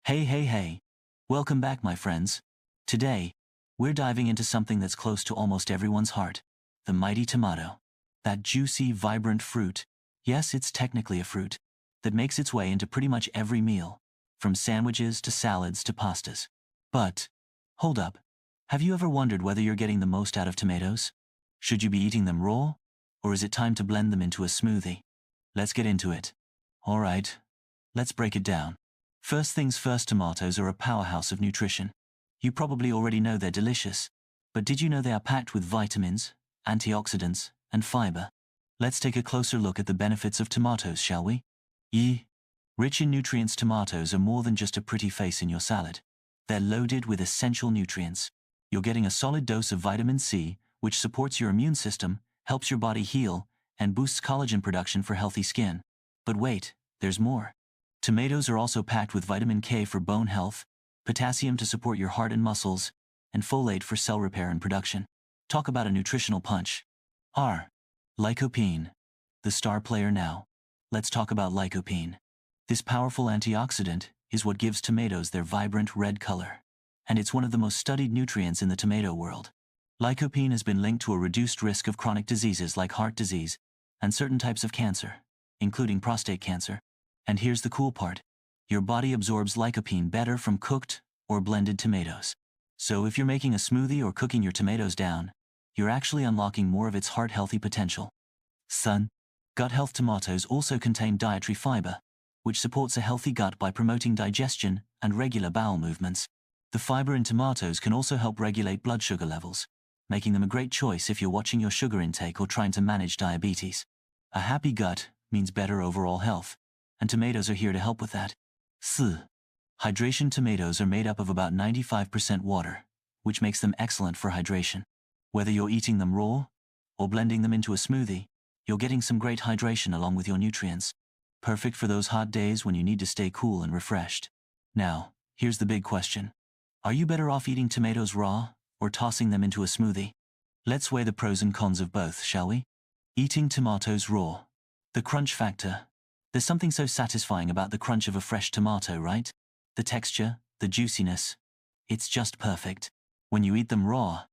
Hey. Welcome back, my friends. Today, we're diving into something that's close to almost everyone's heart, the mighty tomato. That juicy, vibrant fruit, yes, it's technically a fruit, that makes its way into pretty much every meal, from sandwiches to salads to pastas. But, hold up. Have you ever wondered whether you're getting the most out of tomatoes? Should you be eating them raw? Or is it time to blend them into a smoothie? Let's get into it. Alright, let's break it down. First things first, tomatoes are a powerhouse of nutrition. You probably already know they're delicious, but did you know they are packed with vitamins, antioxidants, and fiber? Let's take a closer look at the benefits of tomatoes, shall we? Rich in nutrients, tomatoes are more than just a pretty face in your salad. They're loaded with essential nutrients. You're getting a solid dose of vitamin C, which supports your immune system, helps your body heal, and boosts collagen production for healthy skin. But wait, there's more. Tomatoes are also packed with vitamin K for bone health, potassium to support your heart and muscles, and folate for cell repair and production. Talk about a nutritional punch. Lycopene. The star player now. Let's talk about lycopene. This powerful antioxidant is what gives tomatoes their vibrant red color. And it's one of the most studied nutrients in the tomato world. Lycopene has been linked to a reduced risk of chronic diseases like heart disease and certain types of cancer, including prostate cancer. And here's the cool part. Your body absorbs lycopene better from cooked or blended tomatoes. So if you're making a smoothie or cooking your tomatoes down, you're actually unlocking more of its heart-healthy potential. Gut health. Tomatoes also contain dietary fiber, which supports a healthy gut by promoting digestion and regular bowel movements. The fiber in tomatoes can also help regulate blood sugar levels, making them a great choice if you're watching your sugar intake or trying to manage diabetes. A happy gut means better overall health, and tomatoes are here to help with that. Hydration. Tomatoes are made up of about 95% water, which makes them excellent for hydration. Whether you're eating them raw or blending them into a smoothie, you're getting some great hydration along with your nutrients. Perfect for those hot days when you need to stay cool and refreshed. Now, here's the big question. Are you better off eating tomatoes raw or tossing them into a smoothie? Let's weigh the pros and cons of both, shall we? Eating tomatoes raw. The crunch factor. There's something so satisfying about the crunch of a fresh tomato, right? The texture, the juiciness. It's just perfect. When you eat them raw,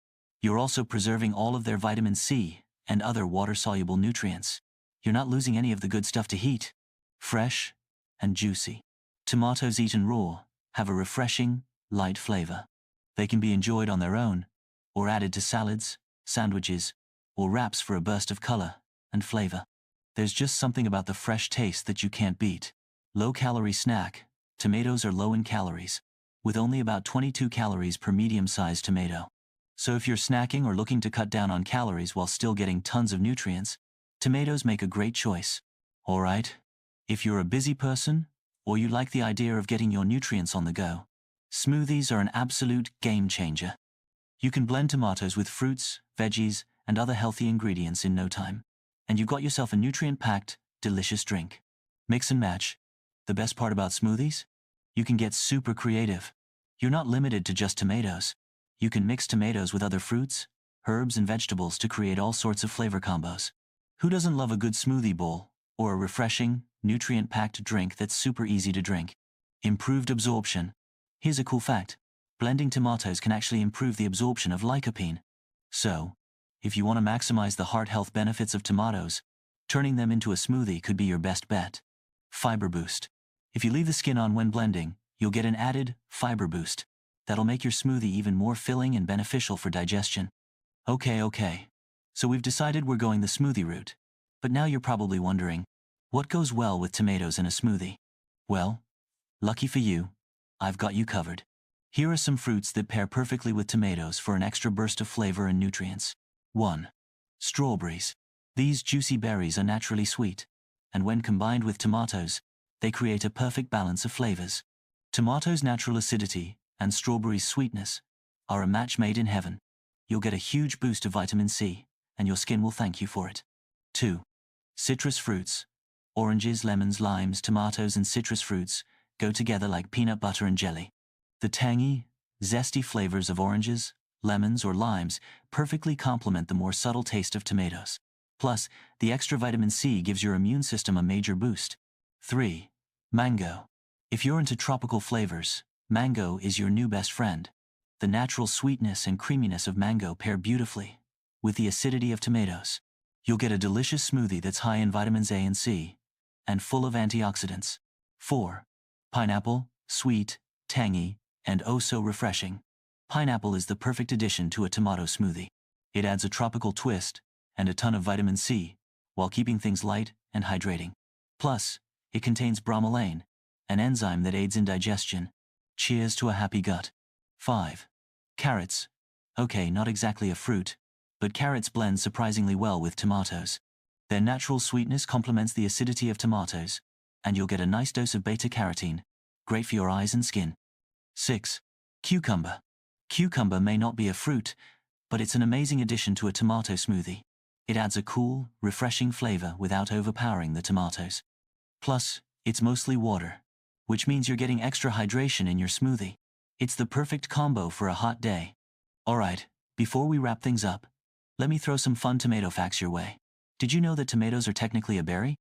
you're also preserving all of their vitamin C and other water-soluble nutrients. You're not losing any of the good stuff to heat. Fresh and juicy. Tomatoes eaten raw have a refreshing, light flavor. They can be enjoyed on their own, or added to salads, sandwiches, or wraps for a burst of color and flavor. There's just something about the fresh taste that you can't beat. Low-calorie snack. Tomatoes are low in calories, with only about 22 calories per medium-sized tomato. So if you're snacking or looking to cut down on calories while still getting tons of nutrients, tomatoes make a great choice. Alright, if you're a busy person, or you like the idea of getting your nutrients on the go, smoothies are an absolute game changer. You can blend tomatoes with fruits, veggies, and other healthy ingredients in no time. And you've got yourself a nutrient-packed, delicious drink. Mix and match. The best part about smoothies? You can get super creative. You're not limited to just tomatoes. You can mix tomatoes with other fruits, herbs, and vegetables to create all sorts of flavor combos. Who doesn't love a good smoothie bowl, or a refreshing, nutrient-packed drink that's super easy to drink? Improved absorption. Here's a cool fact. Blending tomatoes can actually improve the absorption of lycopene. So, if you want to maximize the heart health benefits of tomatoes, turning them into a smoothie could be your best bet. Fiber boost. If you leave the skin on when blending, you'll get an added fiber boost. That'll make your smoothie even more filling and beneficial for digestion. Okay. So we've decided we're going the smoothie route. But now you're probably wondering, what goes well with tomatoes in a smoothie? Well, lucky for you, I've got you covered. Here are some fruits that pair perfectly with tomatoes for an extra burst of flavor and nutrients. 1. Strawberries. These juicy berries are naturally sweet, and when combined with tomatoes, they create a perfect balance of flavors. Tomatoes' natural acidity and strawberries' sweetness are a match made in heaven. You'll get a huge boost of vitamin C, and your skin will thank you for it. 2. Citrus fruits. Oranges, lemons, limes, tomatoes, and citrus fruits go together like peanut butter and jelly. The tangy, zesty flavors of oranges, lemons, or limes perfectly complement the more subtle taste of tomatoes. Plus, the extra vitamin C gives your immune system a major boost. 3. Mango. If you're into tropical flavors, mango is your new best friend. The natural sweetness and creaminess of mango pair beautifully with the acidity of tomatoes. You'll get a delicious smoothie that's high in vitamins A and C and full of antioxidants. 4. Pineapple, sweet, tangy, and oh so refreshing. Pineapple is the perfect addition to a tomato smoothie. It adds a tropical twist and a ton of vitamin C while keeping things light and hydrating. Plus, it contains bromelain, an enzyme that aids in digestion. Cheers to a happy gut. 5. Carrots. Okay, not exactly a fruit, but carrots blend surprisingly well with tomatoes. Their natural sweetness complements the acidity of tomatoes, and you'll get a nice dose of beta-carotene, great for your eyes and skin. 6. Cucumber. Cucumber may not be a fruit, but it's an amazing addition to a tomato smoothie. It adds a cool, refreshing flavor without overpowering the tomatoes. Plus, it's mostly water, which means you're getting extra hydration in your smoothie. It's the perfect combo for a hot day. Alright, before we wrap things up, let me throw some fun tomato facts your way. Did you know that tomatoes are technically a berry?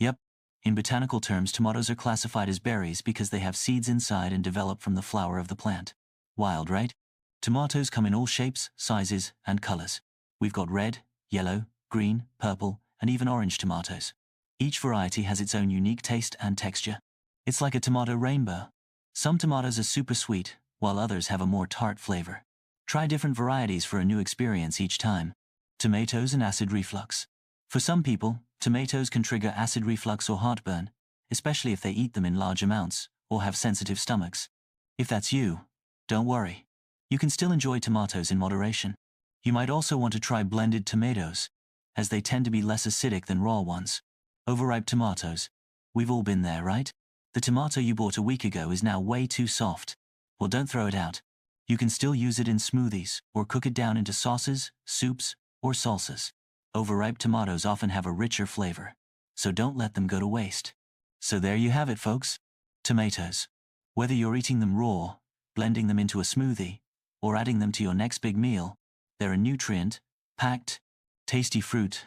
Yep. In botanical terms, tomatoes are classified as berries because they have seeds inside and develop from the flower of the plant. Wild, right? Tomatoes come in all shapes, sizes, and colors. We've got red, yellow, green, purple, and even orange tomatoes. Each variety has its own unique taste and texture. It's like a tomato rainbow. Some tomatoes are super sweet, while others have a more tart flavor. Try different varieties for a new experience each time. Tomatoes and acid reflux. For some people, tomatoes can trigger acid reflux or heartburn, especially if they eat them in large amounts or have sensitive stomachs. If that's you, don't worry. You can still enjoy tomatoes in moderation. You might also want to try blended tomatoes, as they tend to be less acidic than raw ones. Overripe tomatoes. We've all been there, right? The tomato you bought a week ago is now way too soft. Well, don't throw it out. You can still use it in smoothies or cook it down into sauces, soups, or salsas. Overripe tomatoes often have a richer flavor, so don't let them go to waste. So there you have it, folks. Tomatoes. Whether you're eating them raw, blending them into a smoothie, or adding them to your next big meal, they're a nutrient-packed, tasty fruit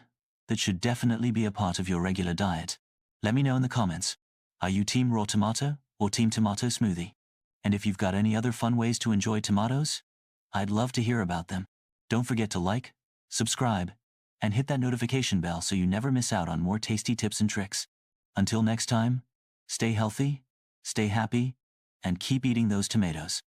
that should definitely be a part of your regular diet. Let me know in the comments. Are you team raw tomato or team tomato smoothie? And if you've got any other fun ways to enjoy tomatoes, I'd love to hear about them. Don't forget to like, subscribe, and hit that notification bell so you never miss out on more tasty tips and tricks. Until next time, stay healthy, stay happy, and keep eating those tomatoes.